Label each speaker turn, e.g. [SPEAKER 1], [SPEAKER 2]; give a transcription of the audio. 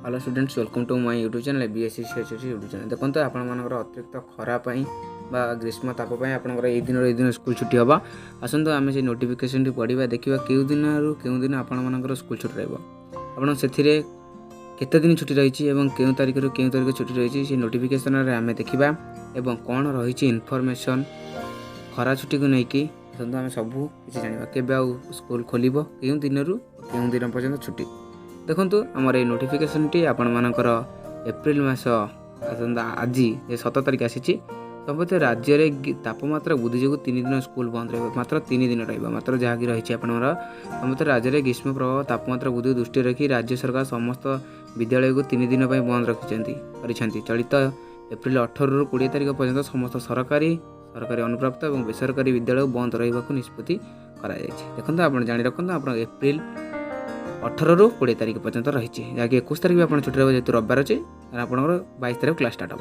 [SPEAKER 1] Hello students welcome to my YouTube channel BSc CHC YouTube channel. देखो आपंकर अतिरिक्त खरा ग्रीष्म ताप आपंकर ये दिन स्कूल छुट्टी हाँ आसतु आम से नोटिफिकेशन पढ़ा देखा क्यों दिन रु क्यों दिन आपर स्कूल छुट्टी रहा से केते दिन छुट्टी रही है क्यों तारीख रु क्यों तारीख छुट्टी रही है नोटिफिकेशन आम देखा कौन रही इनफॉरमेशन खरा छुट्टी को लेकिन आसतु आम सबू किसी जाना के स्कूल खोल क्यों दिन रु क्यों दिन पर्यटन छुट्टी। देखो आमर ये नोटिफिकेशन टी आपण मानकर एप्रिल मास आज 17 तारीख आसी समस्त राज्य में तापमात्रा वृद्धि जो 3 दिन स्कूल बंद रहा मात्र 3 दिन मात्र जहाँकि रही समस्त राज्य में ग्रीष्म प्रभाव तापमात्रा वृद्धि दृष्टि रखी राज्य सरकार समस्त विद्यालय को 3 दिन बंद रखी चलित एप्रिल 18 रु 20 तारीख पर्यटन समस्त सरकारी अनुप्राप्त और बेसरकारी विद्यालय बंद रहा निष्पत्ति देखो आप जाणी रखते आप एप्रिल 18 रु 20 तारीख पर्यटन रही जहाँकि 21 तारीख भी आप छुट्टी रहा जेहतु रविवार अच्छे आप 22 तारीख क्लास स्टार्ट हो।